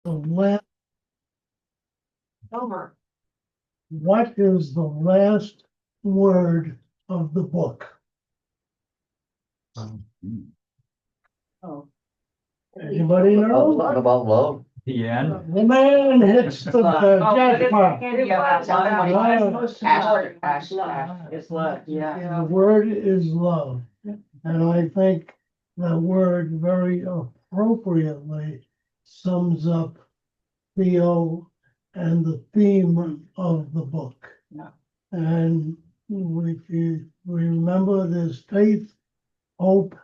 the last, Homer. what is the last word of the book? Oh. Anybody know? Something about love. The end. The man hits the jackpot. It's love, yeah. The word is love. And I think that word very appropriately sums up Theo and the theme of the book. Yeah. And if you remember, there's faith, hope,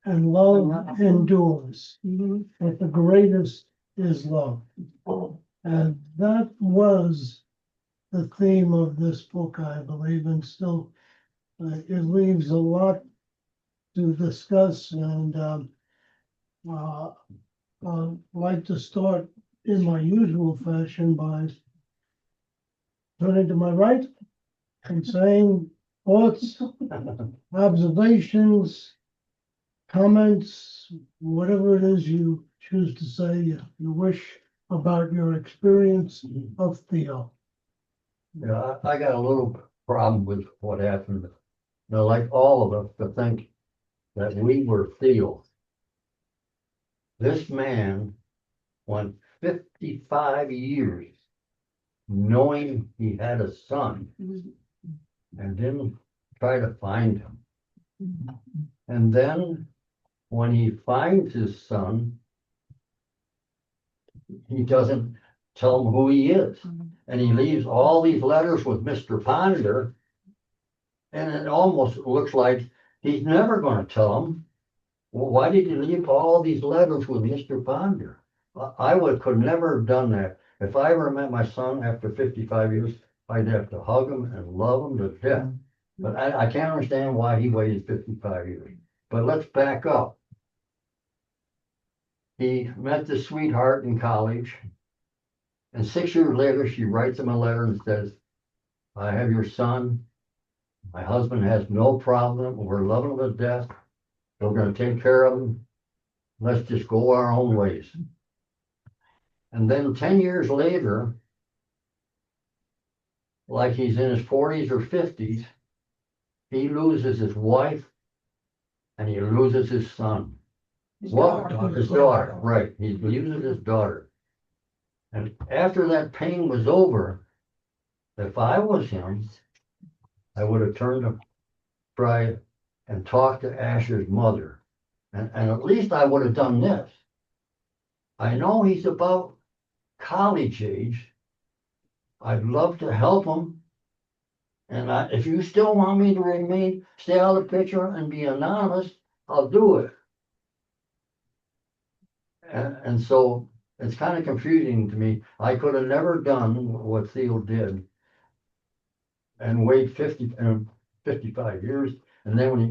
and love endures. But the greatest is love. And that was the theme of this book, I believe, and still it leaves a lot to discuss. And I'd like to start in my usual fashion by turning to my right and saying thoughts, observations, comments, whatever it is you choose to say, you wish about your experience of Theo. Yeah, I got a little problem with what happened. You know, like all of us to think that we were Theo. This man went 55 years knowing he had a son and didn't try to find him. And then when he finds his son, he doesn't tell him who he is. And he leaves all these letters with Mr. Ponder. And it almost looks like he's never going to tell him. Well, why did you leave all these letters with Mr. Ponder? Could never have done that. If I ever met my son after 55 years, I'd have to hug him and love him to death. But I can't understand why he waited 55 years. But let's back up. He met the sweetheart in college. And 6 years later, she writes him a letter and says, I have your son. My husband has no problem. We're loving him to death. We're going to take care of him. Let's just go our own ways. And then 10 years later, like he's in his 40s or 50s, he loses his wife and he loses his son. His daughter, right. He loses his daughter. And after that pain was over, if I was him, I would have turned to try and talk to Asher's mother. And at least I would have done this. I know he's about college age. I'd love to help him. And if you still want me to stay out of the picture and be anonymous, I'll do it. And so it's kind of confusing to me. I could have never done what Theo did and wait 55 years. And then when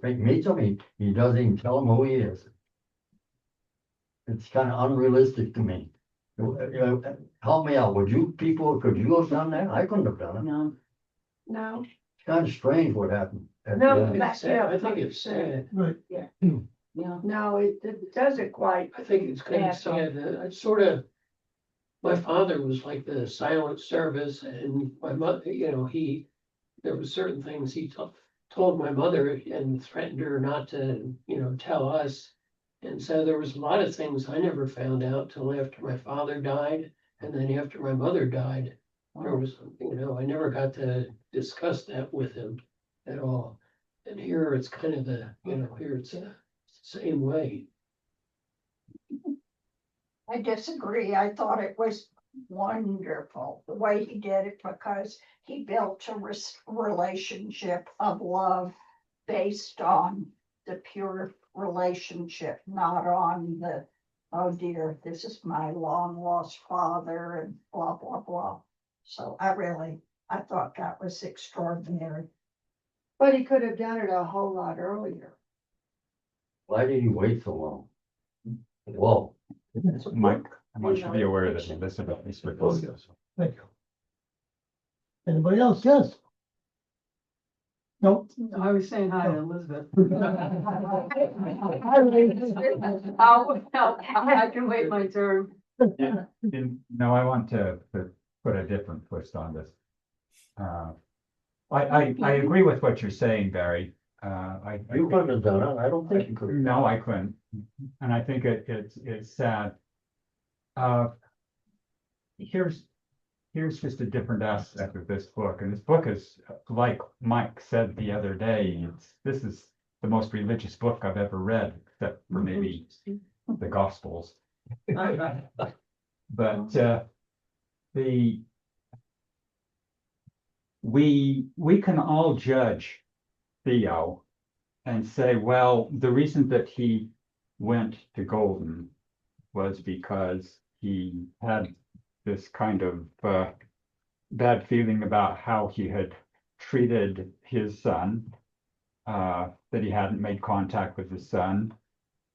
he meets him, he doesn't even tell him who he is. It's kind of unrealistic to me. Help me out. Could you have done that? I couldn't have done it. No. It's kind of strange what happened. No, It's sad. I think it's sad. Right. Yeah. No, it doesn't quite. I think it's kind of sad. My father was like the silent service, and my mother, there were certain things he told my mother and threatened her not to, tell us. And so there was a lot of things I never found out till after my father died, and then after my mother died. There was, I never got to discuss that with him at all. And here it's kind of here it's the same way. I disagree. I thought it was wonderful the way he did it because he built a relationship of love based on the pure relationship, not on the, oh dear, this is my long lost father and blah, blah, blah. So I thought that was extraordinary. But he could have done it a whole lot earlier. Why did he wait so long? Whoa. Mike, I want you to be aware that Elizabeth is recording this. Thank you. Anybody else? Yes. Nope. I was saying hi to Elizabeth. Oh, I can wait my turn. No, I want to put a different twist on this. I agree with what you're saying, Barry. You couldn't have done it, I don't think you could. No, I couldn't, and I think it's sad. Uh, here's just a different aspect of this book, and this book is, like Mike said the other day, this is the most religious book I've ever read, except for maybe the Gospels. But we can all judge Theo and say, well, the reason that he went to Golden was because he had this kind of bad feeling about how he had treated his son, that he hadn't made contact with his son.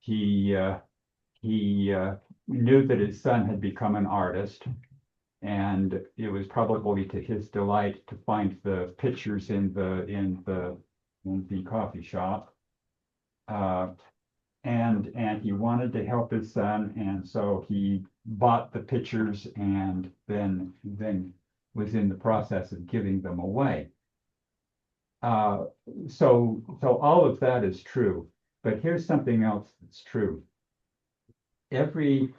He knew that his son had become an artist, and it was probably to his delight to find the pictures in the coffee shop. And he wanted to help his son, and so he bought the pictures and then was in the process of giving them away. So all of that is true, but here's something else that's true. Every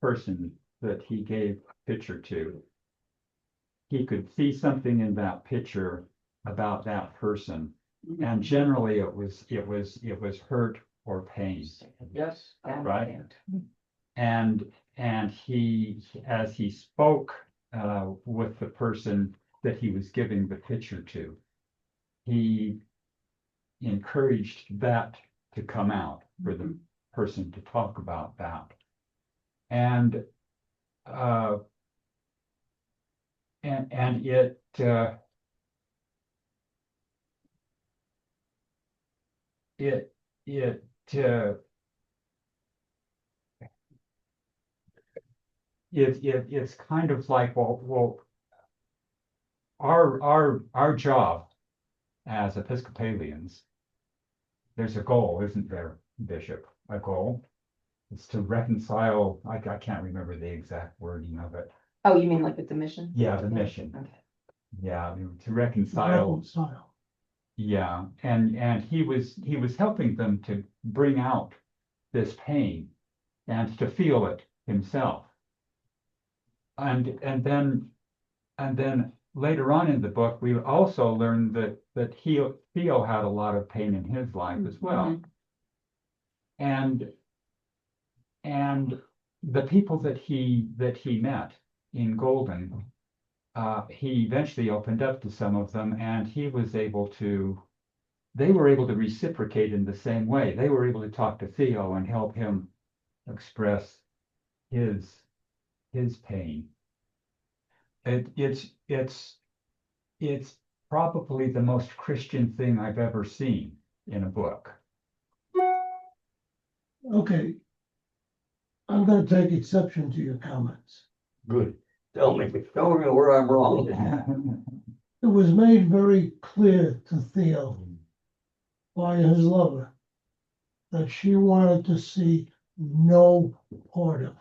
person that he gave a picture to, he could see something in that picture about that person, and generally it was hurt or pain. Yes. Right. And he, as he spoke with the person that he was giving the picture to, he encouraged that to come out for the person to talk about that. And it it's kind of like, well, our job as Episcopalians, there's a goal, isn't there, Bishop? A goal. It's to reconcile. I can't remember the exact wording of it. Oh, you mean like with the mission? Yeah, the mission. Okay. Yeah, to reconcile. Reconcile. Yeah, and he was helping them to bring out this pain and to feel it himself. And then later on in the book, we also learned that Theo had a lot of pain in his life as well. And the people that he met in Golden, he eventually opened up to some of them, and they were able to reciprocate in the same way. They were able to talk to Theo and help him express his pain. It's probably the most Christian thing I've ever seen in a book. Okay. I'm gonna take exception to your comments. Good. Tell me where I'm wrong. It was made very clear to Theo by his lover that she wanted to see no part of him.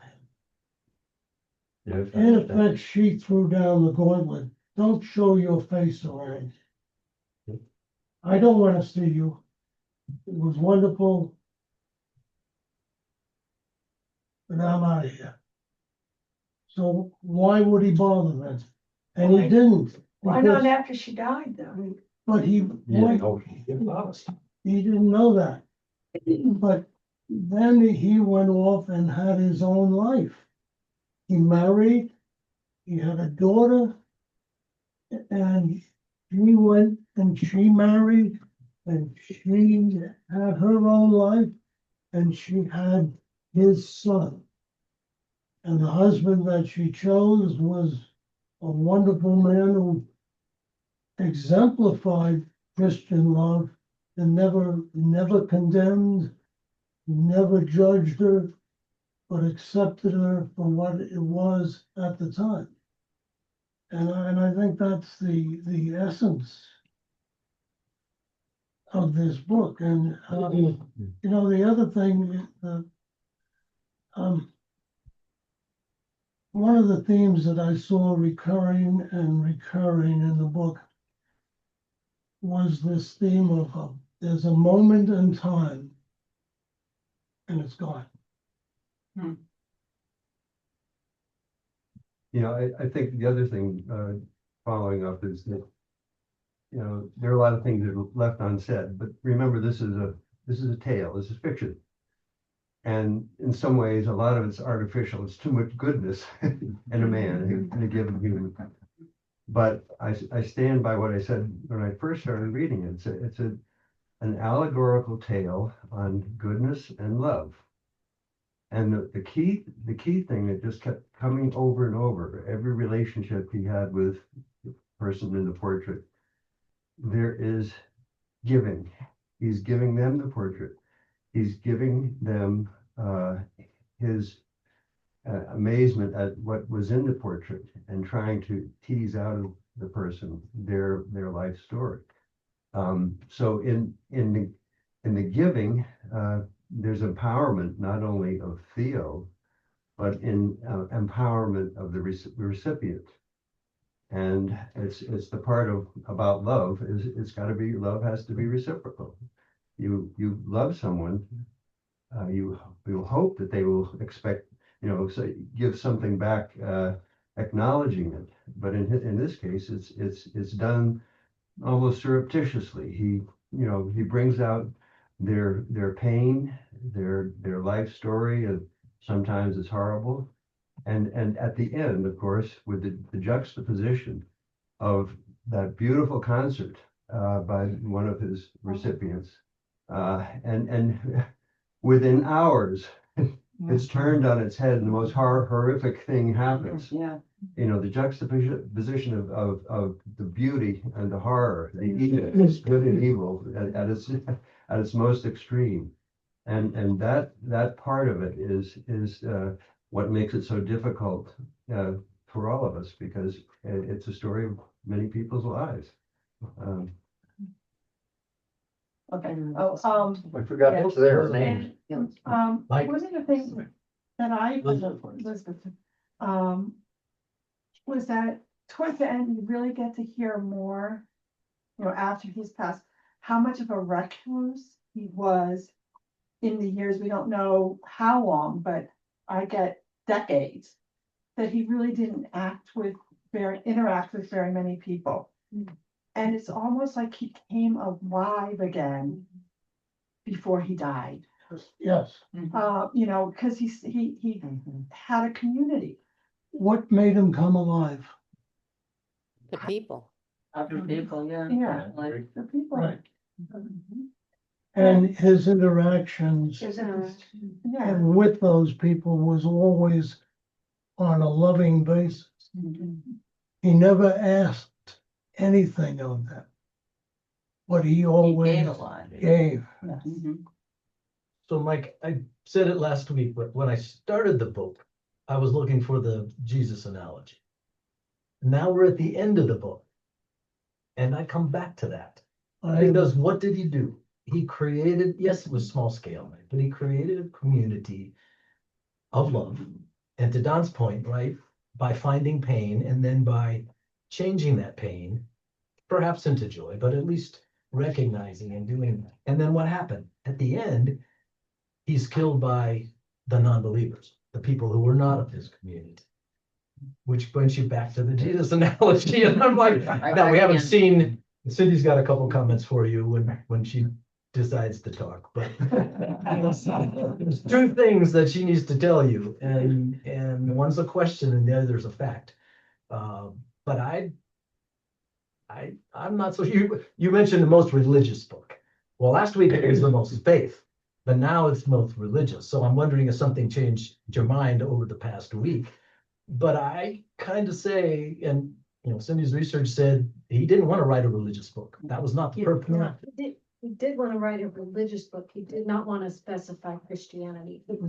Yes, In effect, she threw down the gauntlet. Don't show your face around. I don't want to see you. It was wonderful. But I'm out of here. So why would he bother then? And he didn't. Why not because- after she died though? But he, Yeah, why- he didn't know that. But then he went off and had his own life. He married, he had a daughter, and he went and she married, and she had her own life, and she had his son. And the husband that she chose was a wonderful man who exemplified Christian love and never condemned, never judged her, but accepted her for what it was at the time. And I think that's the essence of this book. And you know, the other thing, one of the themes that I saw recurring and recurring in the book was this theme of there's a moment in time and it's gone. You know, I think the other thing, following up is that, you know, there are a lot of things that are left unsaid, but remember, this is a tale, this is fiction. And in some ways, a lot of it's artificial. It's too much goodness in a man, in a given human. But I stand by what I said when I first started reading it. It's an allegorical tale on goodness and love. And the key thing that just kept coming over and over, every relationship he had with the person in the portrait, there is giving. He's giving them the portrait. He's giving them his amazement at what was in the portrait and trying to tease out of the person their life story. So in the giving, there's empowerment not only of Theo, but in empowerment of the recipient. And it's the part of about love is it's got to be, love has to be reciprocal. You love someone, you hope that they will expect, you know, say, give something back, acknowledging it. But in this case, it's done almost surreptitiously. He brings out their pain, their life story, and sometimes it's horrible. And at the end, of course, with the juxtaposition of that beautiful concert by one of his recipients, and within hours, it's turned on its head, and the most horrific thing happens. Yeah. You know, the juxtaposition of the beauty and the horror, the evil, good and evil at its most extreme, and that part of it is what makes it so difficult for all of us, because it's a story of many people's lives. Okay. I forgot what's their names. One of the things that I was that towards the end, you really get to hear more, you know, after he's passed, how much of a recluse he was in the years, we don't know how long, but I get decades, that he really didn't interact with very many people. And it's almost like he came alive again before he died. Yes. You know, because he had a community. What made him come alive? The people. Other people, yeah. Like the people. Right. And his interactions Yeah. and with those people was always on a loving basis. He never asked anything of them, but he always gave a lot. gave. So Mike, I said it last week, but when I started the book, I was looking for the Jesus analogy. Now we're at the end of the book. And I come back to that. Because what did he do? He created, yes, it was small scale, right? But he created a community of love. And to Don's point, right, by finding pain and then by changing that pain, perhaps into joy, but at least recognizing and doing that. And then what happened? At the end, he's killed by the non-believers, the people who were not of his community. Which brings you back to the Jesus analogy. And I'm like, now we haven't seen, Cindy's got a couple comments for you when she decides to talk, but there's two things that she needs to tell you, and one's a question and the other's a fact. But I'm not so, you mentioned the most religious book. Well, last week it was the most faith, but now it's most religious. So I'm wondering if something changed your mind over the past week. But I kind of say, and you know, Cindy's research said he didn't want to write a religious book. That was not the purpose. He did want to write a religious book. He did not want to specify Christianity. And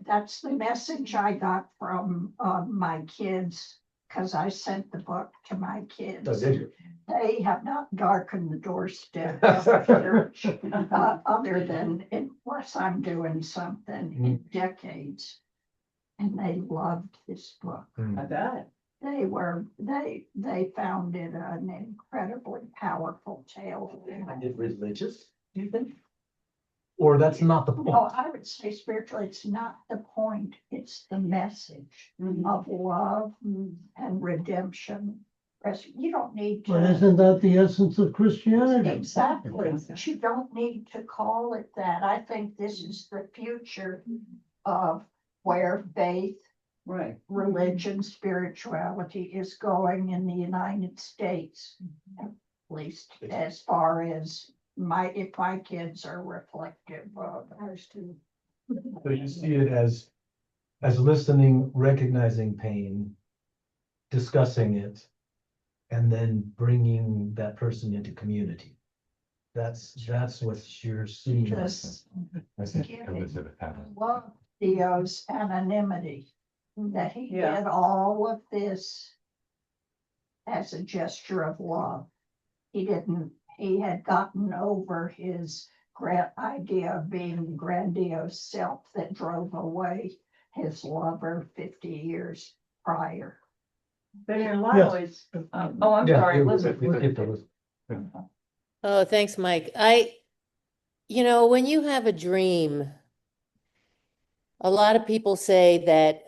that's the message I got from my kids, because I sent the book to my kids. Oh, did you? They have not darkened the doorstep of the church, other than unless I'm doing something in decades. and they loved this book. I bet. They found it an incredibly powerful tale. Is it religious, do you think? Or that's not the No, point? I would say spiritually, it's not the point, it's the message Mhm. of love and redemption. You don't need But to, isn't that the essence of Christianity? exactly, but you don't need to call it that. I think this is the future of where faith, Right. religion, spirituality is going in the United States. At least as far as if my kids are reflective of ours too. So you see it as listening, recognizing pain, discussing it, and then bringing that person into community. That's what you're seeing. Just I think Giving. Elizabeth had it. love Theo's anonymity, that he Yeah. did all of this as a gesture of love. He had gotten over his idea of being grandiose self that drove away his lover 50 years prior. But in a lot Yes. of ways, oh, I'm sorry, Elizabeth. We'll get to Elizabeth. Oh, thanks, Mike. When you have a dream, a lot of people say that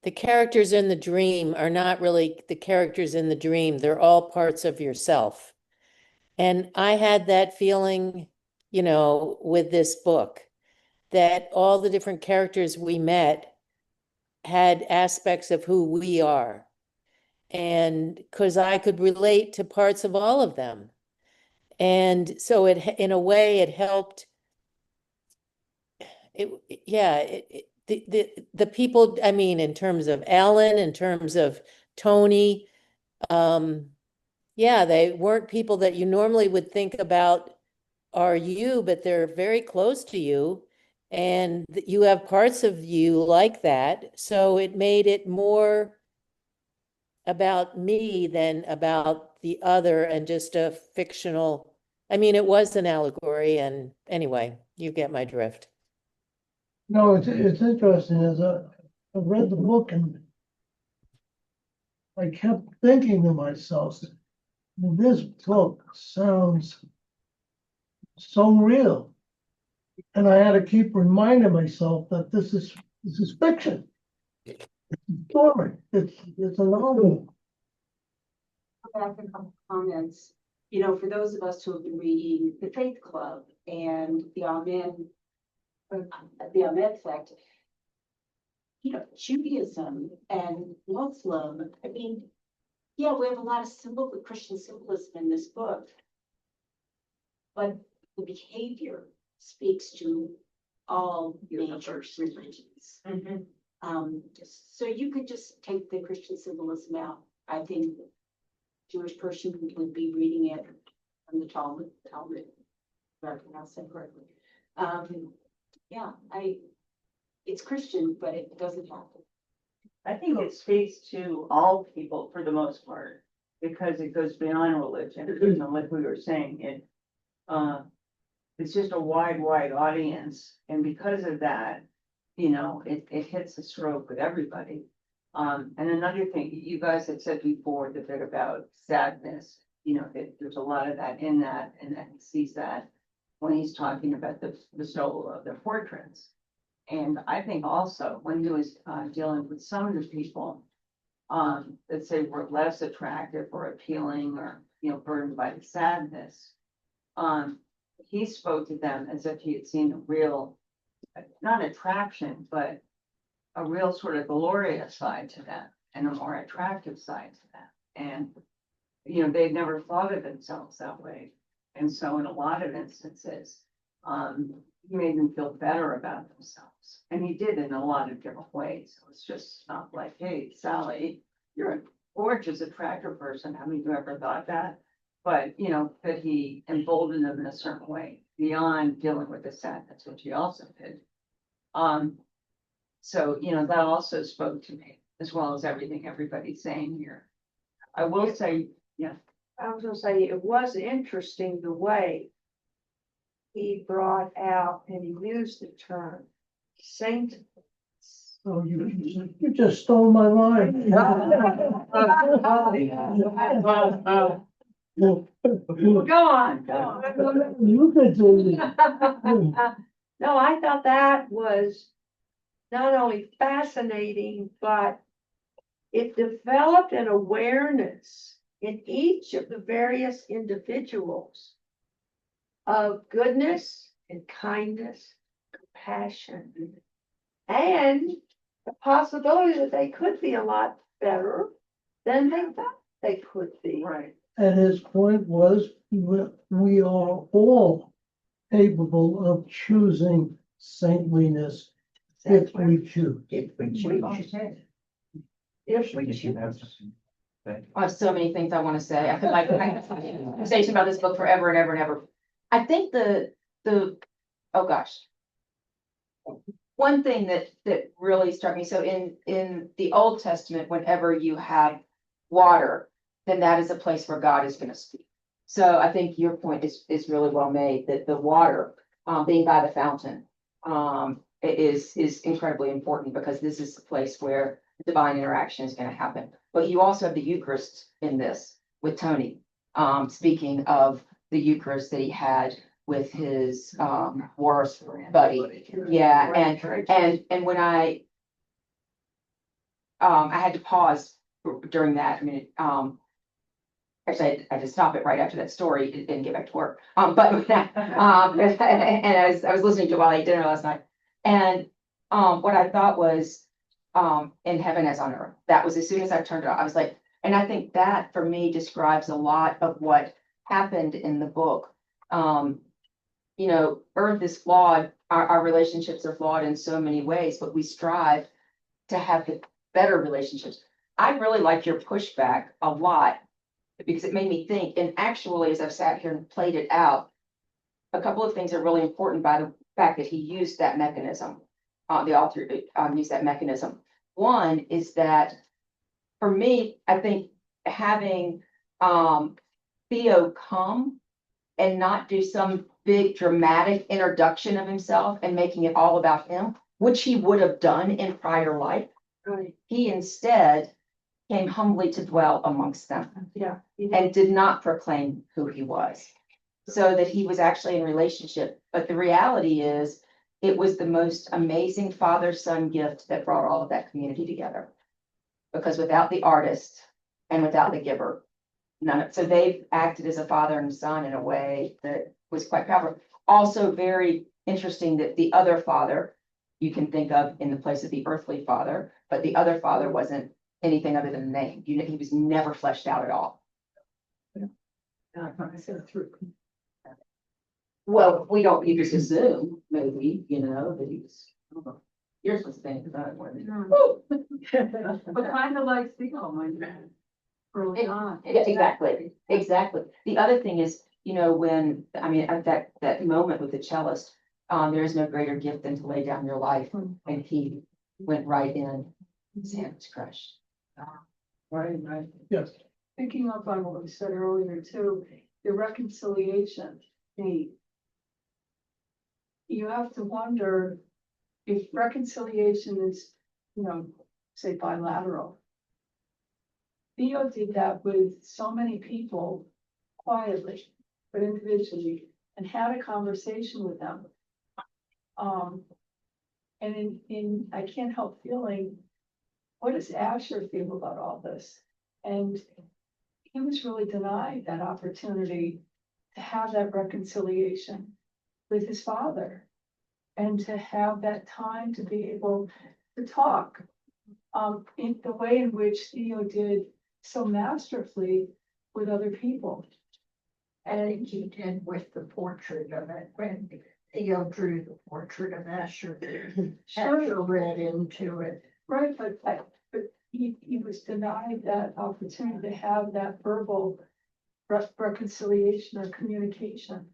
the characters in the dream are not really the characters in the dream. They're all parts of yourself. And I had that feeling, with this book, that all the different characters we met had aspects of who we are. And because I could relate to parts of all of them. And so in a way, it helped. The people, I mean, in terms of Ellen, in terms of Tony, they weren't people that you normally would think about are you, but they're very close to you. And you have parts of you like that. So it made it more about me than about the other and just a fictional. I mean, it was an allegory, and anyway, you get my drift. No, it's interesting, as I read the book and I kept thinking to myself, this book sounds so real. And I had to keep reminding myself that this is fiction. It's a story. It's a novel. Back a couple comments. For those of us who have been reading The Faith Club and the Amen Effect, Judaism and Muslim, I mean, yeah, we have a lot of Christian symbolism in this book, but the behavior speaks to all major religions. So you could just take the Christian symbolism out. I think Jewish person would be reading it from the Talmud, if I pronounce that correctly. It's Christian, but it doesn't have to. I think it speaks to all people for the most part, because it goes beyond religion, like we were saying, it's just a wide audience, and because of that, it hits the stroke with everybody. And another thing, you guys had said before, the bit about sadness, that there's a lot of that in that, and that he sees that when he's talking about the soul of the portraits. And I think also when he was dealing with some of the people that say were less attractive or appealing or, burdened by the sadness, he spoke to them as if he had seen a real, not attraction, but a real sort of glorious side to them and a more attractive side to them. And, they'd never thought of themselves that way. And so in a lot of instances, he made them feel better about themselves. And he did in a lot of different ways. It was just not like, hey, Sally, you're a gorgeous, attractive person. Haven't you ever thought that? But, that he emboldened them in a certain way beyond dealing with the sadness, which he also did. So, that also spoke to me, as well as everything everybody's saying here. I will say, yeah. I was gonna say, it was interesting the way he brought out and he used the term Oh, you just stole my line. Go on, go on. You could do it. No, I thought that was not only fascinating, but it developed an awareness in each of the various individuals of goodness and kindness, compassion, and the possibility that they could be a lot better than they thought they could be. Right. And his point was, we are all capable of choosing saintliness if we choose. If we choose. If we choose. I have so many things I want to say. I could like have a conversation about this book forever and ever and ever. I think oh gosh. One thing that really struck me, so in the Old Testament, whenever you have water, then that is a place where God is going to speak. So I think your point is really well made, that the water, being by the fountain, is incredibly important, because this is the place where divine interaction is going to happen. But you also have the Eucharist in this with Tony, speaking of the Eucharist that he had with his war buddy. Yeah, and when I had to pause during that. I mean, actually, I had to stop it right after that story and get back to work. But and I was listening to it while I ate dinner last night, and what I thought was, in heaven as on earth. That was as soon as I turned it on, I was like, and I think that for me describes a lot of what happened in the book. You know, earth is flawed, our relationships are flawed in so many ways, but we strive to have the better relationships. I really like your pushback a lot, because it made me think, and actually, as I've sat here and played it out, a couple of things are really important by the fact that he used that mechanism. The author used that mechanism. One is that, for me, I think having Theo come and not do some big dramatic introduction of himself and making it all about him, which he would have done in prior life. Right. He instead came humbly to dwell amongst them. Yeah. And did not proclaim who he was, so that he was actually in relationship. But the reality is, it was the most amazing father-son gift that brought all of that community together. Because without the artist and without the giver, so they've acted as a father and son in a way that was quite powerful. Also very interesting that the other father you can think of in the place of the earthly father, but the other father wasn't anything other than a name. You know, he was never fleshed out at all. Well, we don't, you just assume, maybe, you know, that he was, I don't know. You're supposed to think about it more than. But kind of like Theo, my man. Early on. Yeah, exactly. The other thing is, you know, when, I mean, at that moment with the cellist, there is no greater gift than to lay down your life, and he went right in, his hand was crushed. Right. Yes. Picking up on what we said earlier too, the reconciliation, you have to wonder if reconciliation is, you know, say bilateral. Theo did that with so many people quietly, but individually, and had a conversation with them. And I can't help feeling, what does Asher feel about all this? And he was really denied that opportunity to have that reconciliation with his father, and to have that time to be able to talk in the way in which Theo did so masterfully with other people. And he did with the portrait of it, when Theo drew the portrait of Asher. Asher read into it. Right, but he was denied that opportunity to have that verbal reconciliation or communication.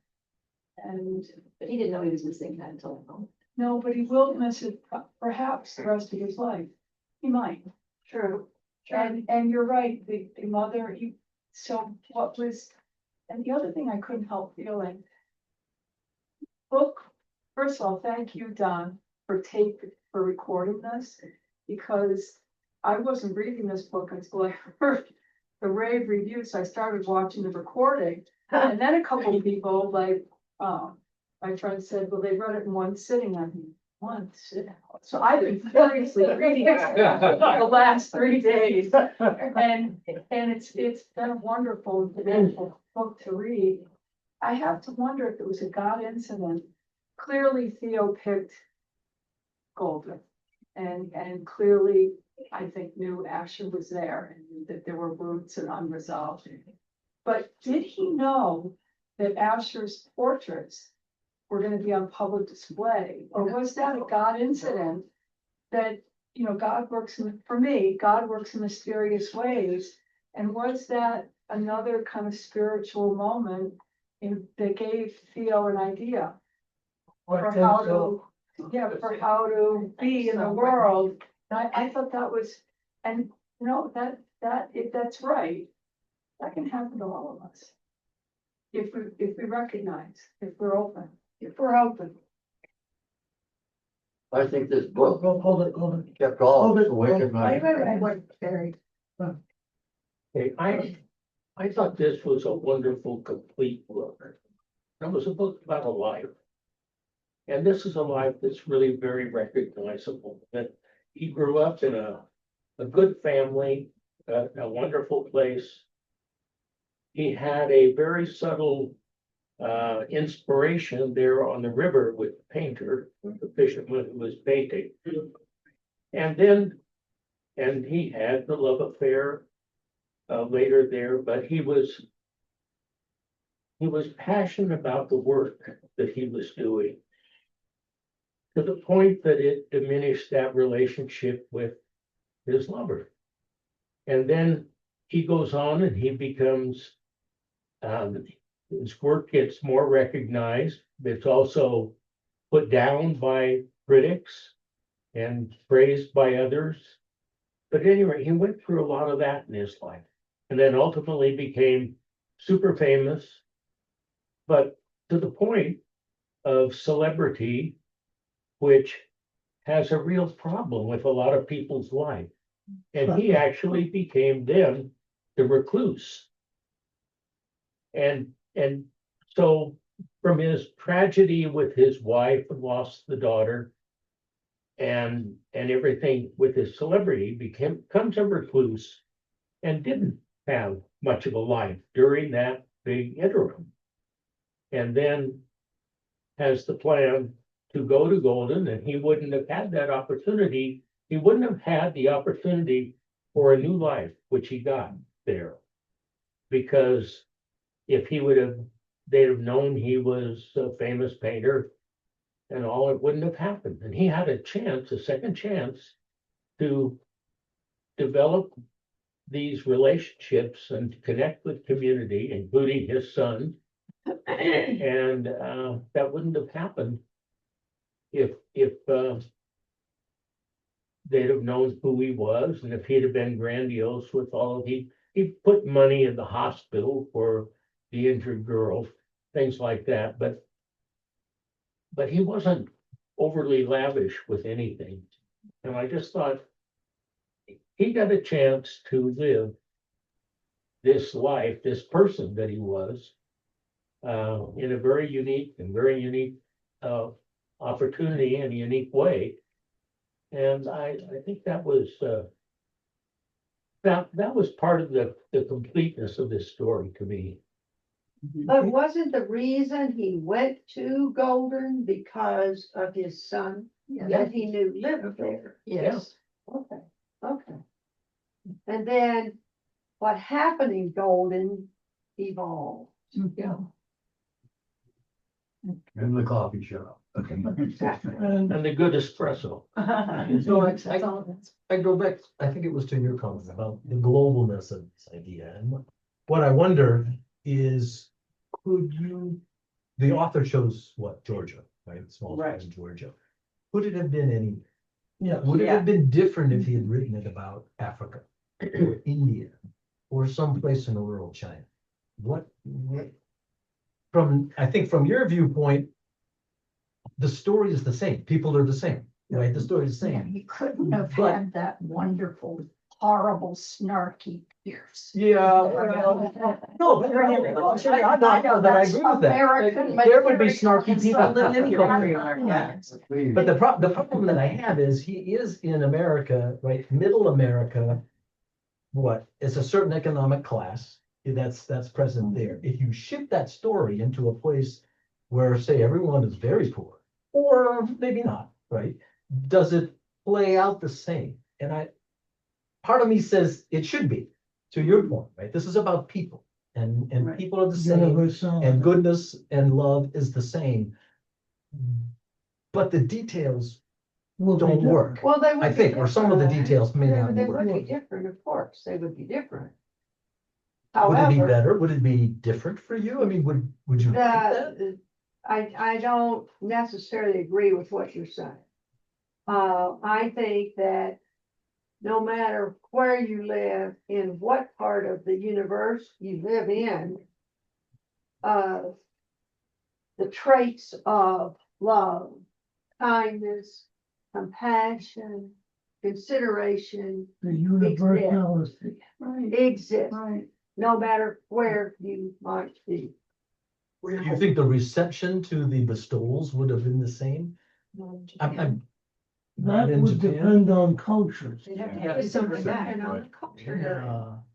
And But he didn't know he was missing that until now. no, but he will miss it perhaps the rest of his life. He might. True. And you're right, the mother, so what was, and the other thing I couldn't help feeling. Book, first of all, thank you, Don, for for recording this, because I wasn't reading this book until I heard the rave review, so I started watching the recording. And then a couple of people, like, my friend said, well, they read it in one sitting. I mean, one sitting. So I've been furiously reading it the last 3 days. And it's been a wonderful book to read. I have to wonder if it was a God incident. Clearly Theo picked Golden. And clearly, I think, knew Asher was there and that there were roots and unresolved. But did he know that Asher's portraits were going to be on public display? Or was that a God incident that, you know, God works in mysterious ways? And was that another kind of spiritual moment that gave Theo an idea for how to be in the world? And I thought that was, and you know, if that's right, that can happen to all of us. If we recognize, if we're open. I think this book Hold it. kept all Hold of us it, awake hold at it. night. Very. Okay, I thought this was a wonderful, complete book. It was a book about a life. And this is a life that's really very recognizable, that he grew up in a good family, a wonderful place. He had a very subtle inspiration there on the river with the painter, the fisherman who was painting. And he had the love affair later there, but he was passionate about the work that he was doing, to the point that it diminished that relationship with his lover. And then he goes on and he becomes, his work gets more recognized. It's also put down by critics and praised by others. But anyway, he went through a lot of that in his life, and then ultimately became super famous, but to the point of celebrity, which has a real problem with a lot of people's life. And he actually became then the recluse. And so from his tragedy with his wife and lost the daughter and everything with his celebrity, becomes a recluse and didn't have much of a life during that big interim. And then has the plan to go to Golden, and he wouldn't have had that opportunity. He wouldn't have had the opportunity for a new life, which he got there. Because if they'd have known he was a famous painter and all, it wouldn't have happened. And he had a second chance to develop these relationships and connect with community, including his son. And that wouldn't have happened if they'd have known who he was, and if he'd have been grandiose with all of he put money in the hospital for the injured girl, things like that, but he wasn't overly lavish with anything. And I just thought he got a chance to live this life, this person that he was, in a very unique opportunity in a unique way. And I think that was that was part of the completeness of this story to me. But wasn't the reason he went to Golden because of his son that he knew lived there? Yes. Okay. And then what happened in Golden evolved. Yeah. In the coffee shop. Exactly. And the good espresso. So I go back, I think it was to your comment about the globalness of this idea. And what I wonder is, the author chose what, Georgia, right? Small town in Georgia. Could it have been any, Yeah. would it have been different if he had written it about Africa or India or someplace in rural China? I think from your viewpoint, the story is the same. People are the same. right? The story's the Yeah, same. he couldn't have But- had that wonderful, horrible, snarky Pierce. Yeah. No, but I'm not sure that I agree with that. American There would be material snarky is people in any country. Yeah. But the problem that I have is he is in America, right, middle America. What, it's a certain economic class, that's present there. If you shift that story into a place where, say, everyone is very poor, or maybe not, right? Does it play out the same? And part of me says it should be, to your point, right? This is about people, and Right. people are the same, Universal. and goodness and love is the same. But the details Will be don't different. work. Well, they would. I be think, or some of the different, right? details may not They work. would be different, of course, they would be different. Would it be However, better? Would it be different for you? I mean, would you like that? I don't necessarily agree with what you're saying. I think that no matter where you live, in what part of the universe you live in, the traits of love, kindness, compassion, consideration The universality. exist, Right. no matter where you might be. Do you think the reception to the bestowals would have been the same? I'm not That in would Japan. depend on cultures. They'd have to have some respect.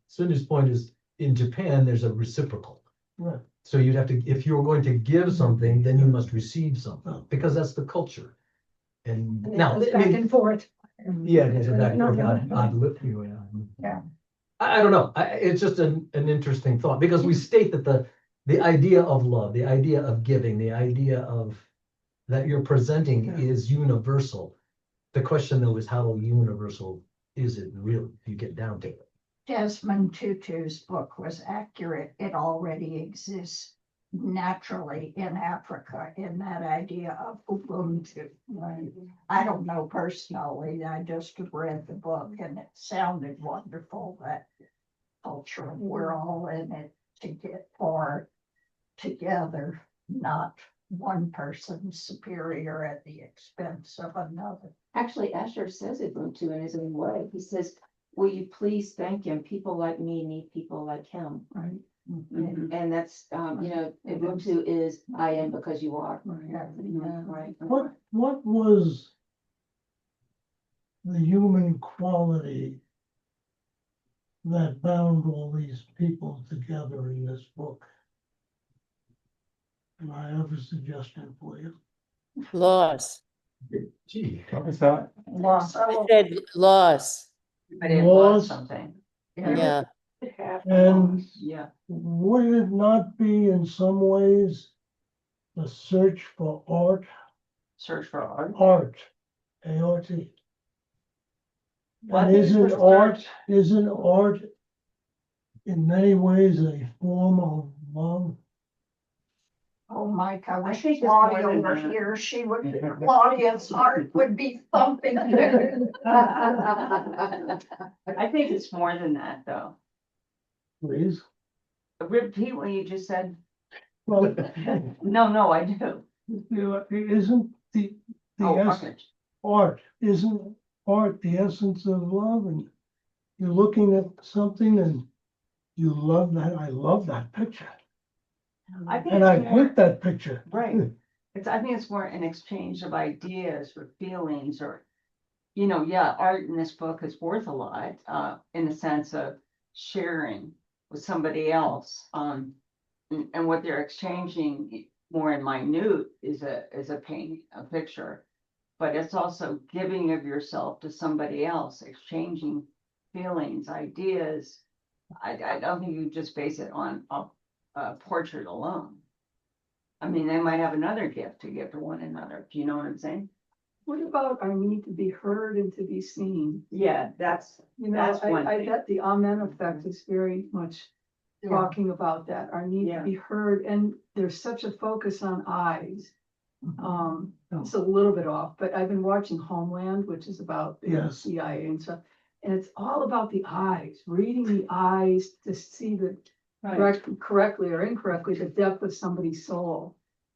Cindy's point is, in Japan, there's a reciprocal. Right. So you'd have to, if you're going to give something, then you must receive something, because that's the culture. And now, I Back mean, and forth. yeah, there's a back and forth, No. I'd live you. Yeah. I don't know, it's just an interesting thought, because we state that the idea of love, the idea of giving, the idea of that you're presenting Yeah. is universal. The question though is, how universal is it really, if you get down to it? Desmond Tutu's book was accurate. It already exists naturally in Africa in that idea of Ubuntu. Right? I don't know personally. I just read the book and it sounded wonderful. That culture, we're all in it to get far together, not one person superior at the expense of another. Actually, Asher says Ubuntu in his own way. He says, will you please thank him? People like me need people like him. Right. And that's, Ubuntu is I am because you are. Right. What was the human quality that bound all these people together in this book? And I have a suggestion for you. Loss. Gee, What was that? Loss. I said loss. But it was Laws. something, Yeah. And yeah. would it not be in some ways the search for art, Search for art. A-R-T? Well, I And think it's isn't art in many ways a form of love? Oh, Mike, I wish think it's more Claudia than were that. here. She would, Claudia's heart would be thumping. I think it's more than that, though. Please. Repeat what you just said. Well, No, I do. isn't the Oh, art, isn't art the essence of love? And you're looking at something and you love that. I love that picture. I think And I it's more, hate that picture. right. I think it's more an exchange of ideas or feelings or, yeah, art in this book is worth a lot, in the sense of sharing with somebody else. And what they're exchanging more in minute is a painting, a picture. But it's also giving of yourself to somebody else, exchanging feelings, ideas. I don't think you just base it on a portrait alone. I mean, they might have another gift to give to one another. Do you know what I'm saying? What about our need to be heard and to be seen? Yeah, that's That's one I thing. bet the Amen effect is very much talking about that, our need Yeah. to be heard, and there's such a focus on eyes. It's a little bit off, but I've been watching Homeland, which is about the Yes. CIA and stuff. And it's all about the eyes, reading the eyes to see the correctly or incorrectly, the depth of somebody's soul.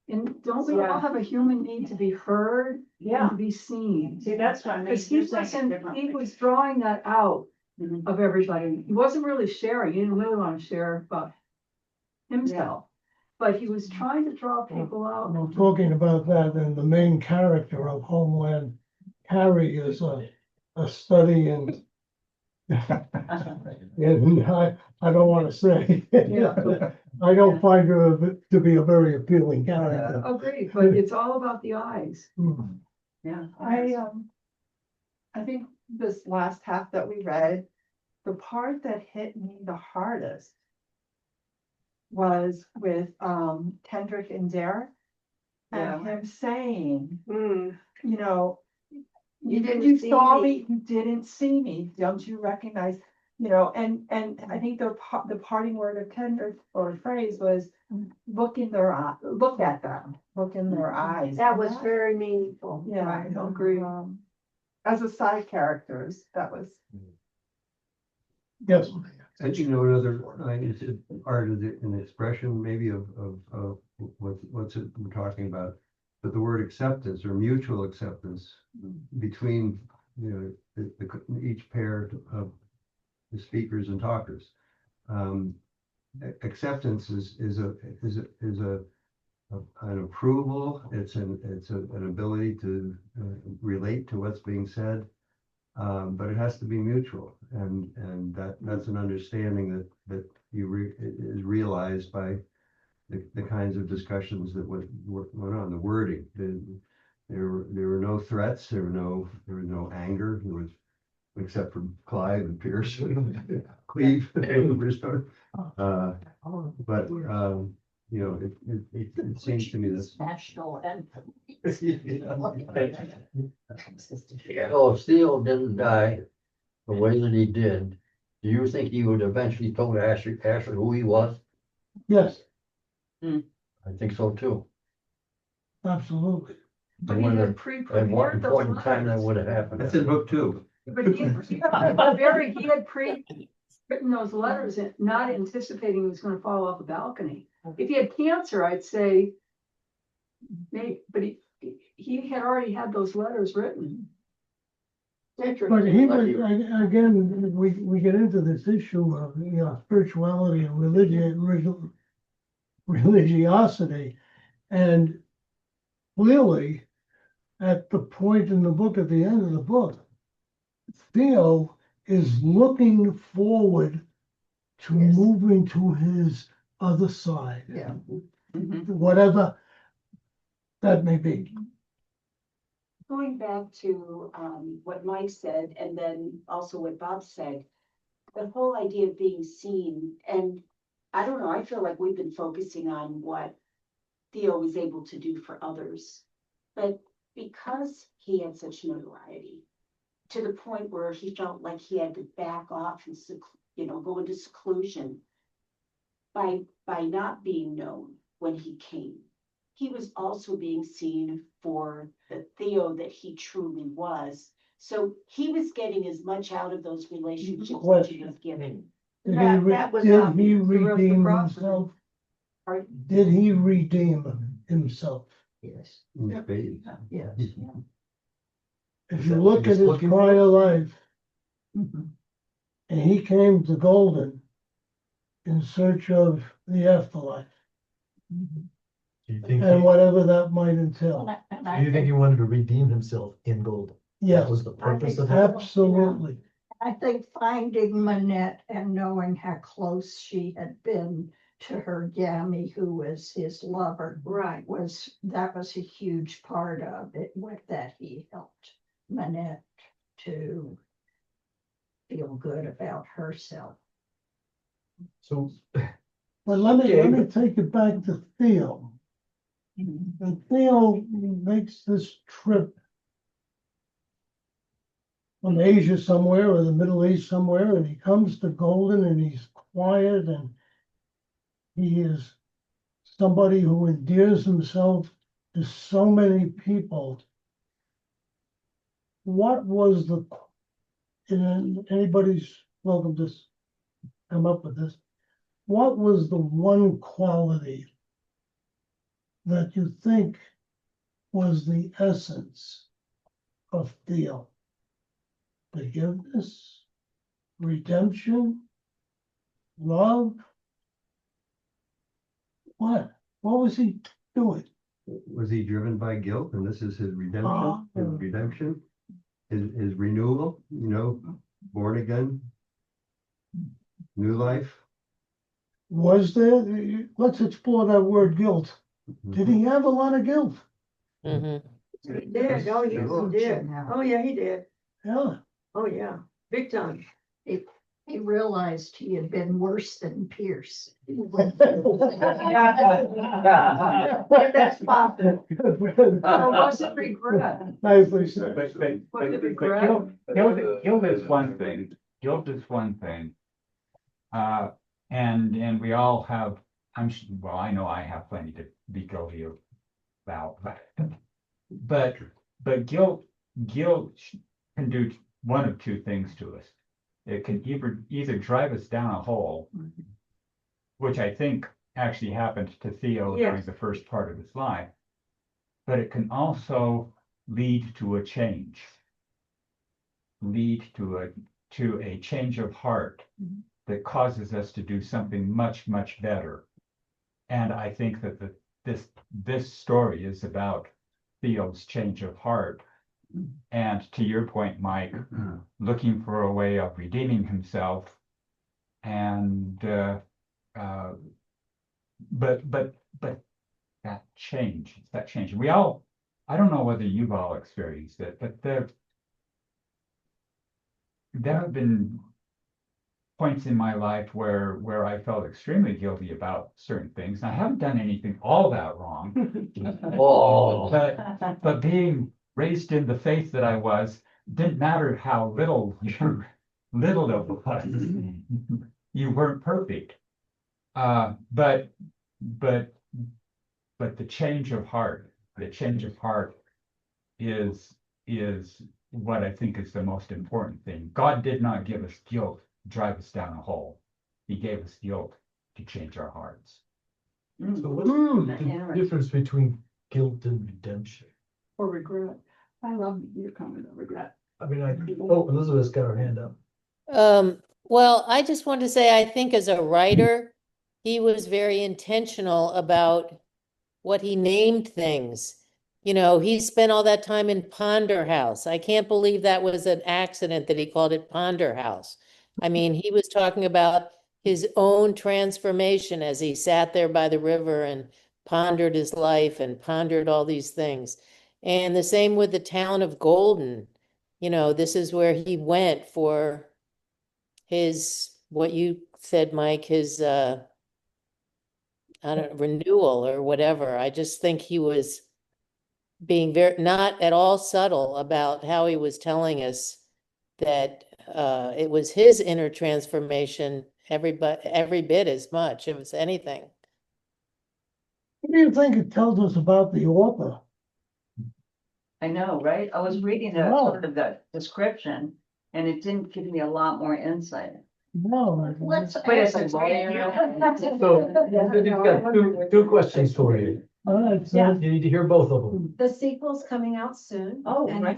And don't we all have a human need to be heard Yeah. To be seen. See, that's what I mean. Because he You're saying it wasn't, he differently. was drawing that out Mhm. of everybody. He wasn't really sharing. He didn't really want to share about himself. But he was trying to draw people out. Well, talking about that, and the main character of Homeland, Harry, is a study in. And I don't wanna say. Yeah. I don't find her to be a very appealing character. Agreed, but it's all about the eyes. Hmm. Yeah. I think this last half that we read, the part that hit me the hardest was with Kendrick and Derek. And him saying, Mm, you know, You didn't you see saw me. me, you didn't see me, don't you recognize, you know, and I think the parting word of Kendrick or phrase was look in their eye, look at them, look in their eyes. that And was very meaningful. Yeah, I agree. As a side characters, that was. Yes, And you know, another, it's a part of the, an expression maybe of what's it we're talking about. But the word acceptance or mutual acceptance between, you know, each pair of the speakers and talkers. Acceptance is an approval, it's an ability to relate to what's being said. But it has to be mutual, and that's an understanding that is realized by the kinds of discussions that went on, the wording. There were no threats, there was no anger, there was, except for Clive and Pierce, Cleve. But you know, it seems to me that. National anthem. So if Theo didn't die the way that he did, do you think he would eventually told Asher who he was? yes, I think so too. absolutely. I But he wonder had at what pre-prepared those point in time that letters. would have happened. That's in book 2. But he had written those letters, not anticipating he was gonna fall off a balcony. If he had cancer, I'd say, maybe, but he had already had those letters written. But he was, again, we get into this issue of, you know, spirituality and religiosity. And clearly, at the point in the book, at the end of the book, Theo is looking forward to moving to his other side. Yeah. Whatever that may be. Going back to what Mike said, and then also what Bob said, the whole idea of being seen, and I don't know, I feel like we've been focusing on what Theo was able to do for others. But because he had such notoriety, to the point where he felt like he had to back off and go into seclusion by not being known when he came. He was also being seen for the Theo that he truly was. So he was getting as much out of those relationships as he was giving. Did That was he obvious. redeem himself? Did he redeem himself? Yes. In spades. Yes. If you look at his prior life, and he came to Golden in search of the afterlife, Do you think, and whatever that might entail. do you think he wanted to redeem himself in Golden? Yes, That was the purpose of it? absolutely. I think finding Manette and knowing how close she had been to her Gammy, who was his lover, Right. that was a huge part of it, with that he helped Manette to feel good about herself. So, But let me take it back to Theo. And Theo makes this trip from Asia somewhere or the Middle East somewhere, and he comes to Golden and he's quiet and he is somebody who endears himself to so many people. What was anybody's welcome to come up with this. What was the one quality that you think was the essence of Theo? Forgiveness, redemption, love? What? What was he doing? Was he driven by guilt? And this is his Oh. redemption, his renewal, born again, new life. Was there, let's explore that word guilt. Did he have a lot of guilt? Mhm. He did, oh, yes, he did. Oh, yeah, he did. Yeah. Oh, yeah, big time. He realized he had been worse than Pierce. That's possible. Oh, what's the regret? Nicely said. What's the But regret? guilt is one thing. Guilt is one thing. And we all have, well, I know I have plenty to be guilty about, but guilt can do one of two things to us. It can either drive us down a hole, which I think actually happened to Theo during Yes. the first part of his life, but it can also lead to a change, lead to a change of heart that causes us to do something much, much better. And I think that this story is about Theo's change of heart. And to your point, Mike, looking for a way of redeeming himself, and but that change, We all, I don't know whether you've all experienced it, but there have been points in my life where I felt extremely guilty about certain things. And I haven't done anything all that wrong. Oh. But being raised in the faith that I was, didn't matter how little it was. You weren't perfect. But the change of heart is what I think is the most important thing. God did not give us guilt to drive us down a hole. He gave us guilt to change our hearts. So what's the difference between guilt and redemption? Or regret. I love your comment on regret. I mean, Elizabeth's got her hand up. Well, I just want to say, I think as a writer, he was very intentional about what he named things. He spent all that time in Ponder House. I can't believe that was an accident that he called it Ponder House. I mean, he was talking about his own transformation as he sat there by the river and pondered his life and pondered all these things. And the same with the town of Golden. This is where he went for his, what you said, Mike, his, I don't know, renewal or whatever. I just think he was being not at all subtle about how he was telling us that it was his inner transformation, every bit as much as anything. What do you think it tells us about the author? I know, right? I was reading the Wow. sort of the description and it didn't give me a lot more insight. No. Let's But it's ask a lawyer. So we've got two questions for you. All right, Yeah. so You need to hear both of them. The sequel's coming out soon. Oh, and right.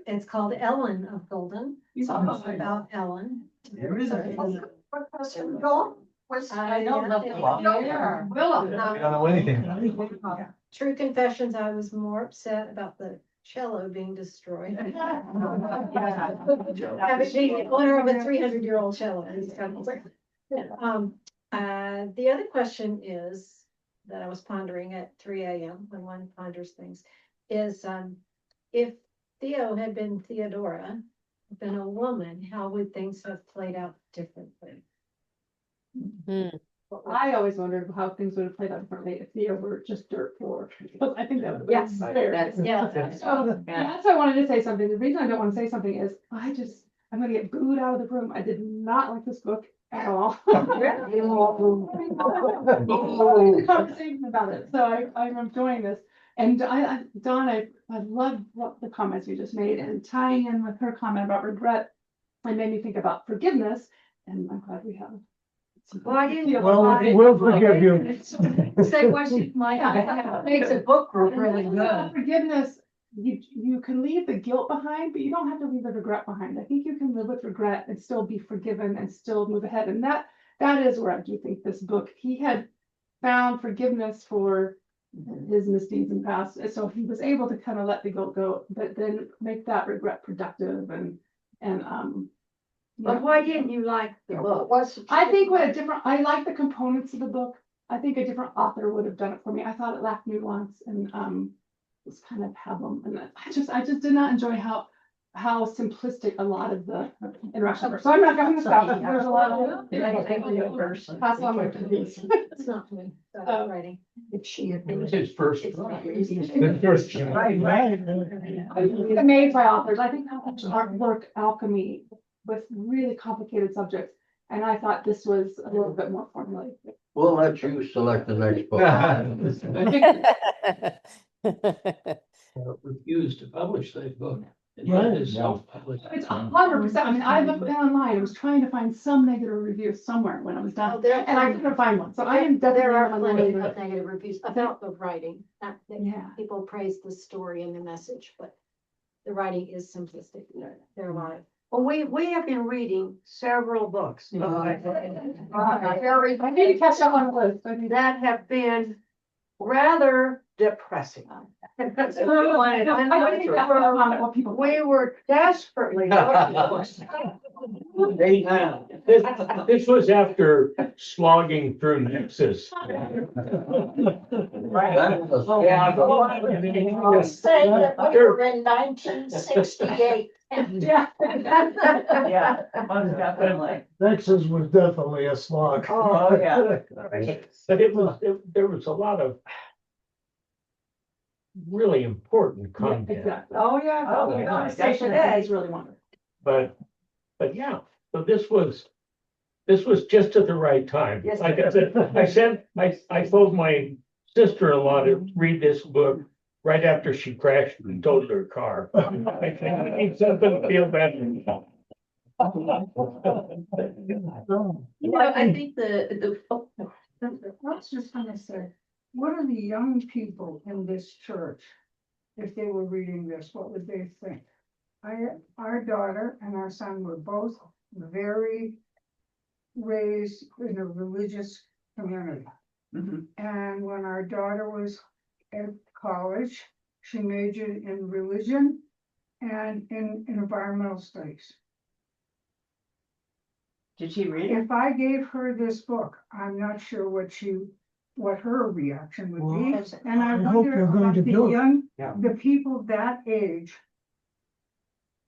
It's called Ellen of Golden. It's about Ellen. I don't know. Yeah. I don't know anything. True confessions, I was more upset about the cello being destroyed. Owner of a 300-year-old cello. The other question is, that I was pondering at 3 a.m. when one ponders things, is if Theo had been Theodora, been a woman, how would things have played out differently? I always wondered how things would have played out differently if Theo were just dirt poor. I think that would have been fair. That's- So, that's why I wanted to say something. The reason I don't want to say something is I'm gonna get booed out of the room. I did not like this book at all. Conversation about it, so I'm enjoying this. And Dawn, I love what the comments you just made, and tying in with her comment about regret, it made me think about forgiveness, and I'm glad we have. Well, I didn't. Well, we'll forgive you. Say what you might, makes a book group really good. Forgiveness you can leave the guilt behind, but you don't have to leave the regret behind. I think you can live with regret and still be forgiven and still move ahead. And that is where I do think this book, he had found forgiveness for his misdeeds in the past. So he was able to kind of let the guilt go, but then make that regret productive But why didn't you like the book? I think I like the components of the book. I think a different author would have done it for me. I thought it lacked nuance and was kind of pebbum. And I just did not enjoy how simplistic a lot of the interactions were. So I'm not going to stop. There's a lot of. Pass on my please. It's not me, writing. If she had been. His first. The first. Made by authors. I think how much artwork alchemy with really complicated subjects. And I thought this was a little bit more formulated. We'll let you select the next book. Refused to publish that book. And Right. it is self-published. It's 100%. I mean, I looked online. I was trying to find some negative review somewhere when I was done, and I couldn't find one. So I am definitely There are on plenty the of negative reviews about the writing. Not that Yeah. people praise the story and the message, but the writing is simplistic. There are a lot of. Well, we have been reading several books. I need to catch up on the list. That have been rather depressing. We were desperately looking. This was after slogging through Nexus. Say that we were in 1968. Yeah, most definitely. Texas was definitely a slog. Oh, yeah. But there was a lot of really important content. Exactly. Oh, yeah. Oh, Oh, yeah. Conversation is really wonderful. But yeah, so this was just at the right time. Yes, Like it I said, I told my sister-in-law to read this book right after she crashed and totaled her car. I think we need something to feel better. I think I was just gonna say, what are the young people in this church? If they were reading this, what would they think? Our daughter and our son were both very raised in a religious community. And when our daughter was at college, she majored in religion and in environmental studies. Did she read it? If I gave her this book, I'm not sure what her reaction would be. Well, And I I hope wonder you're going about to the do it. young, Yeah. the people that age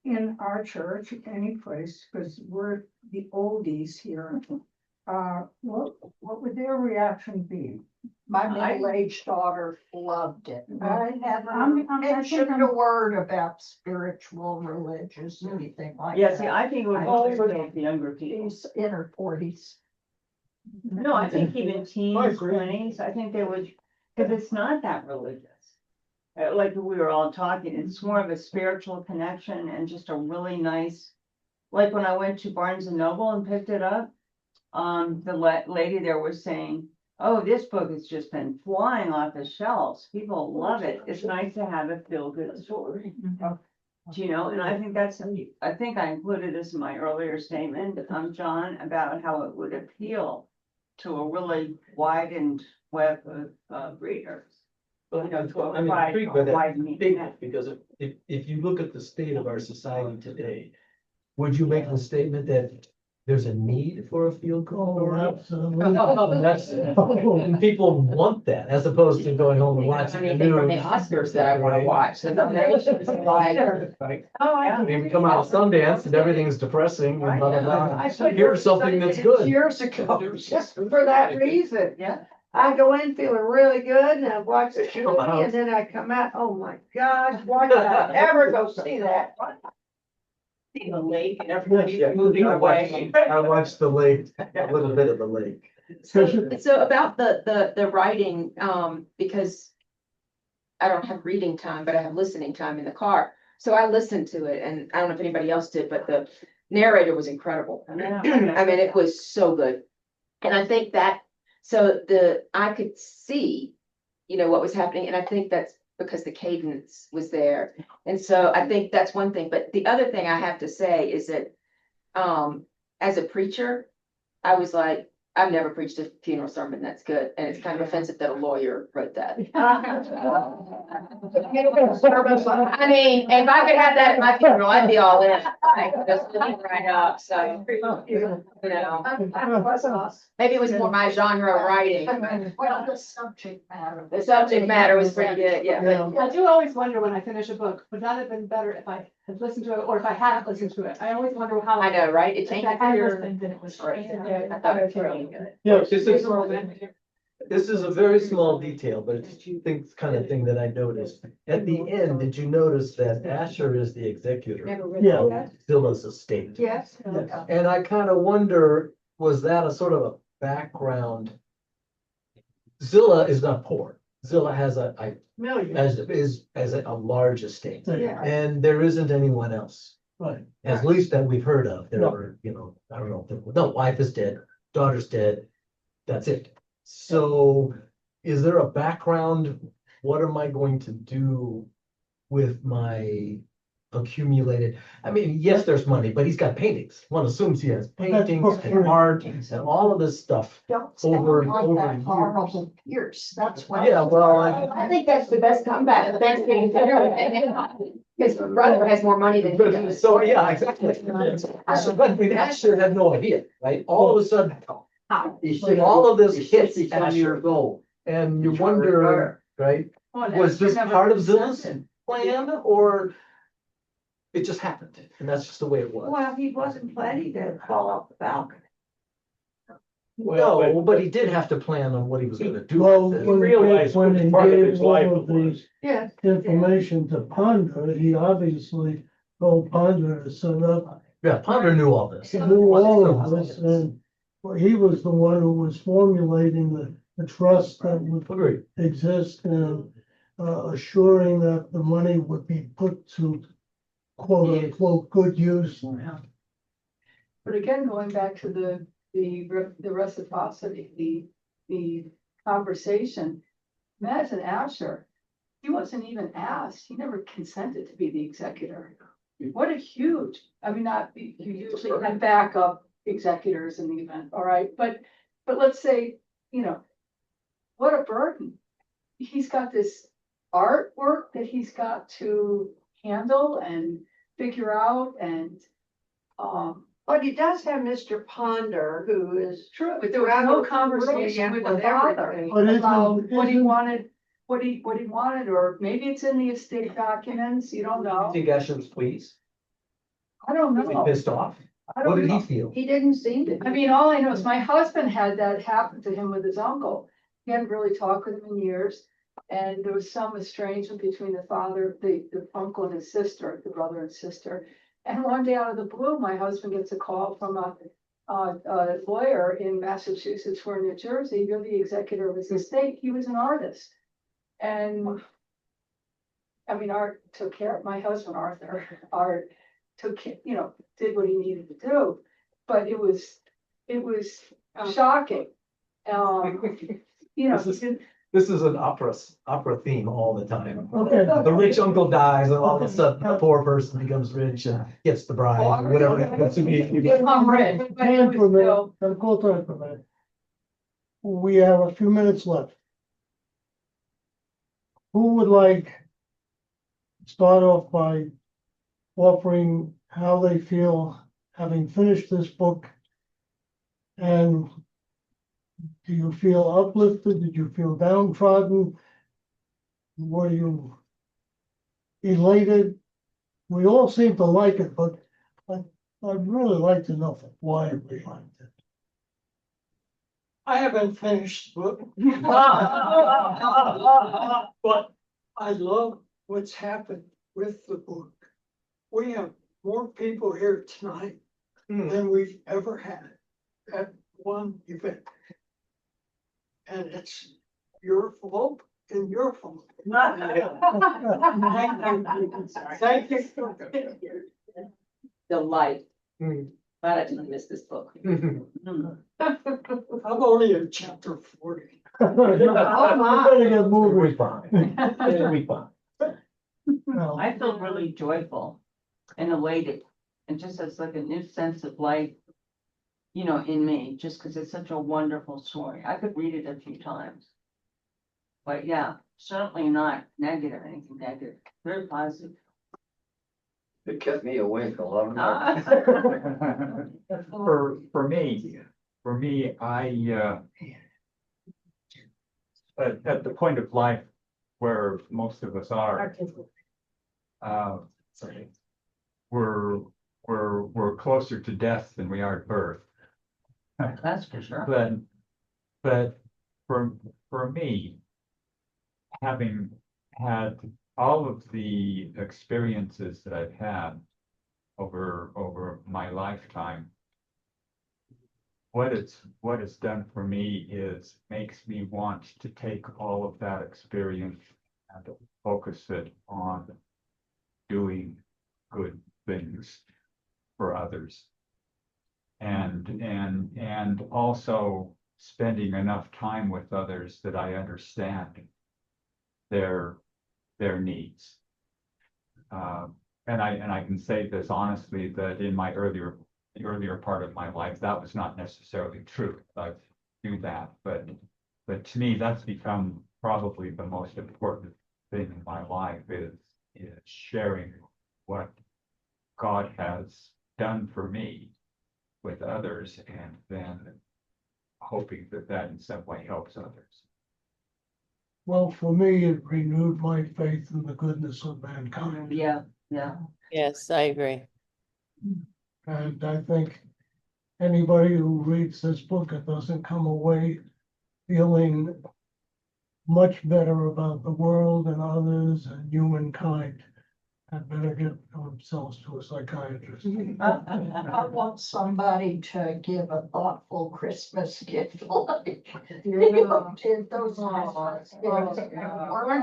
in our church, any place, because we're the oldies here. What would their reaction be? My middle-aged daughter loved it. I never I'm- I mentioned think a word about spiritual, religious, anything like Yeah, that. see, I think it would Oh, interest the younger people. She's in her 40s. No, I think even teens, 20s, I think they would, because it's not that religious. Like we were all talking, it's more of a spiritual connection and just a really nice, like when I went to Barnes and Noble and picked it up, the lady there was saying, oh, this book has just been flying off the shelves. People love it. It's nice to have a feel-good story. Do you know, and I think I think I included this in my earlier statement, John, about how it would appeal to a really widened web of readers. Well, You know, to a I'm wide- intrigued by wide that meaning, statement, because if you look at the state of our society today, would you make the statement that there's a need for a field Oh, story? absolutely. And that's, and people want that, as opposed to going home and watching the Anything from the news. Oscars that I wanna watch, the nominations, like. Right? Oh, I mean, we come out of Sundance and everything's depressing and blah, blah, blah. I said, Here's something that's good. years ago, just for that reason. Yeah. I go in feeling really good and I watch the Come movie out. and then I come out, oh my gosh, why did I ever go see that? See the lake and everybody's moving away. I watched the lake, a little bit of the lake. So about the writing, because I don't have reading time, but I have listening time in the car. So I listened to it and I don't know if anybody else did, but the narrator was incredible. Yeah. I mean, it was so good. And I think that, I could see, what was happening. And I think that's because the cadence was there. And so I think that's one thing, but the other thing I have to say is that, as a preacher, I was like, I've never preached a funeral sermon that's good, and it's kind of offensive that a lawyer wrote that. I mean, if I could have that at my funeral, I'd be all in. I could just leave right up, so, you know. Maybe it was more my genre of writing. Well, the subject matter. The subject matter was pretty good, yeah. I do always wonder when I finish a book, would that have been better if I had listened to it, or if I hadn't listened to it? I always wonder how. I know, right? It If I changes had your. listened, then it was. I thought it was really good. Yes, This is a very small detail, but it's the kind of thing that I noticed. At the end, did you notice that Asher is the executor yeah. of Zilla's estate? Yes. And I kind of wonder, was that a sort of a background? Zilla is not poor. Zilla has a Million. as a large estate, Yeah. and there isn't anyone else, Right. at least that we've heard of. There No. are, I don't know, no, wife is dead, daughter's dead. That's it. So is there a background? What am I going to do with my accumulated? I mean, yes, there's money, but he's got paintings. One assumes he has paintings and art and all of this stuff. Don't Over- sound like over that years. horrible Pierce, that's what. Yeah, well, I think that's the best comeback, the Thanksgiving dinner. His brother has more money than he does. So, yeah, exactly. So, but I mean, Asher had no idea, right? All of a sudden, He's all of this he's hits 60-some Asher, years old. and you He's trying to wonder, retire. right? Was this part of Zilla's plan, or it just happened, and that's just the way it was? Well, he wasn't planning to fall off the balcony. No, but he did have to plan on what he was gonna do. Well, with it. when he part of gave his life all of these Yes. information to Ponder, he obviously told Ponder to set up. Yeah, Ponder knew all this. He knew all of this, and well, he was the one who was formulating the trust that would Agreed. exist and assuring that the money would be put to quote unquote good use. But again, going back to the reciprocity, the conversation, imagine Asher, he wasn't even asked, he never consented to be the executor. What a huge, I mean, not, you usually have backup executors in the event, all right, but let's say, what a burden. He's got this artwork that he's got to handle and figure out and, But he does have Mr. Ponder, who is. true, but there was no conversation with the father But about isn't- what he isn't- wanted, what he wanted, or maybe it's in the estate documents, you don't You know. think Asher was pleased? I don't Was he know. pissed off? I What don't did he know. feel? He didn't seem to. I mean, all I know is my husband had that happen to him with his uncle. He hadn't really talked with him in years. And there was some estrangement between the father, the uncle and his sister, the brother and sister. And one day out of the blue, my husband gets a call from a lawyer in Massachusetts or New Jersey. You're the executor of his estate. He was an artist. And I mean, Art took care, my husband, Art took, did what he needed to do. But it was shocking. This is an opera theme all the time. Okay. The rich uncle dies and all of a sudden the poor person becomes rich and gets the bride, or whatever it happens to be. Become rich, but it Time was for a minute, still- I'll call time for a minute. We have a few minutes left. Who would like to start off by offering how they feel having finished this book? And do you feel uplifted? Did you feel downtrodden? Were you elated? We all seem to like it, but I'd really like to know why we liked it. I haven't finished the book. But I love what's happened with the book. We have more people here tonight than we've ever had at one event. And it's your fault and your fault. Thank you. Delight. Hmm. Glad I didn't miss this book. I'm only in chapter 40. Better get We'll be moving. fine. We'll be fine. Well, I feel really joyful and elated, and just as like a new sense of life, you know, in me, just because it's such a wonderful story. I could read it a few times. But yeah, certainly not negative, anything negative, very positive. It kept me awake a lot of nights. For me, at the point of life where most of us are, we're closer to death than we are to birth. That's for sure. But for me, having had all of the experiences that I've had over my lifetime, what it's done for me is makes me want to take all of that experience and focus it on doing good things for others. And also spending enough time with others that I understand their needs. And I can say this honestly, that in my earlier part of my life, that was not necessarily true. I do that, but to me, that's become probably the most important thing in my life is sharing what God has done for me with others, and then hoping that in some way helps others. well, for me, it renewed my faith in the goodness of mankind. Yeah, yeah. Yes, I agree. And I think anybody who reads this book and doesn't come away feeling much better about the world and others and humankind had better get themselves to a psychiatrist. I want somebody to give a thoughtful Christmas gift like you did those. Aren't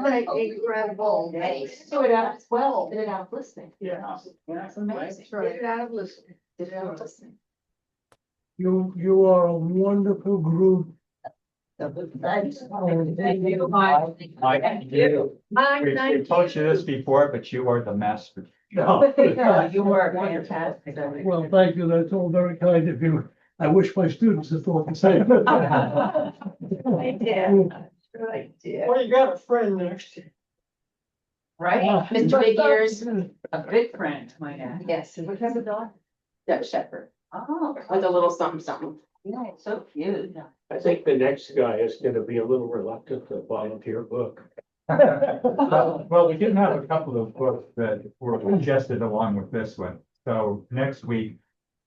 they incredible? Do it out, well, did it out listening. Yeah. That's amazing. Get it out of listening. Did it out listening. You are a wonderful group. Thanks. Thank you. Mike, we told you this before, but you are the master. No, you were fantastic. Well, thank you. That's all very kind of you. I wish my students had thought the same. I did. Sure I did. Well, you got a friend next to you. Right? Mr. Big Ears. A good friend, my dad. Yes, what has a dog? Dutch Shepherd, Oh, with a little something, something. yeah, it's so cute. I think the next guy is gonna be a little reluctant to volunteer book. Well, we did have a couple of books that were suggested along with this one. So next week,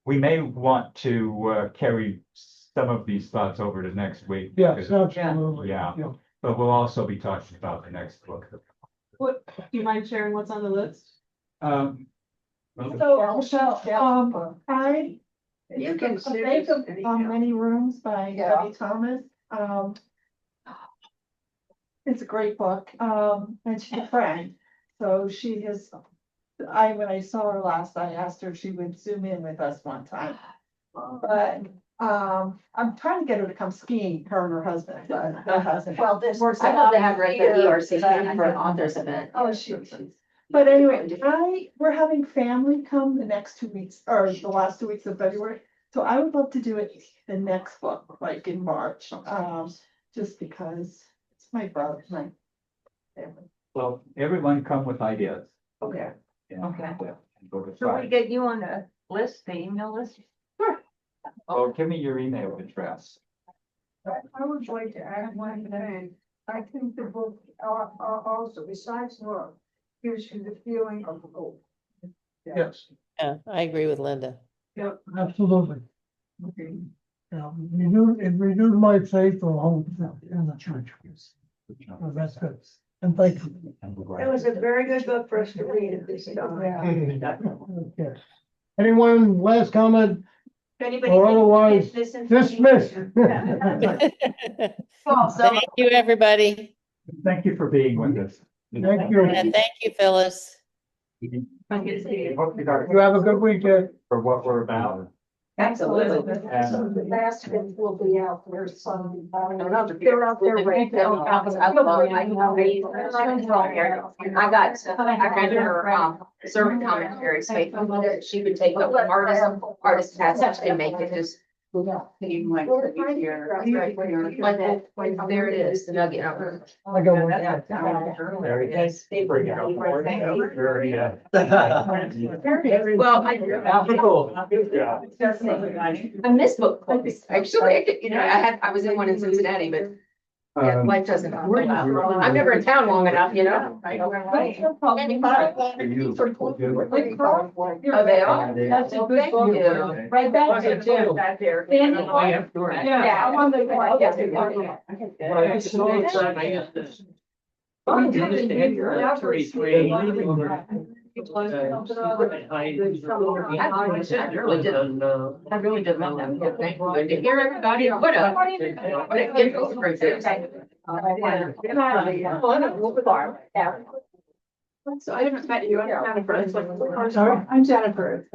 we may want to carry some of these thoughts over to next week. Yes, because- absolutely. Yeah. But we'll also be talking about the next book. What, do you mind sharing what's on the list? Uh, So, Michelle, You can think of Many Rooms by Yeah. Debbie Thomas. It's a great book, and she's a friend, so she has, when I saw her last, I asked her if she would zoom in with us one time. But, I'm trying to get her to come skiing, her and her husband, but her husband. Well, this. I thought they had her at the ERC for an authors event. Oh, she's. But anyway, we're having family come the next 2 weeks, or the last 2 weeks of February. So I would love to do it the next book, like in March, just because it's my brother, my family. Well, everyone come with ideas. Okay. Yeah. Okay. And go to Should we try. get you on a list, the email list? Oh, give me your email address. I would like to add one thing. I think the book also, besides love, gives you the feeling of hope. Yes, Yeah, I agree with Linda. absolutely. Yeah, it renewed my faith or hope in the church. So that's good. And thank you. It was a very good book for us to read at this time. Okay. Anyone, last comment If anybody or thinks otherwise this dismissed? Thank you, everybody. Thank you for being with us. Thank you. And thank you, Phyllis. Hope you got You have a good weekend. for what we're about. Absolutely. The baskets will be out there Sunday. They're out there right now. I read her, sermon commentaries, faithful, she would take what artist passage and make it just. Like that, there it is, the nugget of her. I go with that. There it is. Bring it up. Very, Well, Cool. I miss book clubs, actually, I was in one in Cincinnati, but yeah, life doesn't. I'm never in town long enough, you know? Oh, they are? That's a good Thank book. you. Right back Was it too? back there. Yeah, I'm on the. When I was so excited, I used this. I understand you're 33. I really did love them. Yeah, thank you. To hear everybody, what a gift for this. So I haven't met you, I'm Jennifer. Sorry, I'm Jennifer.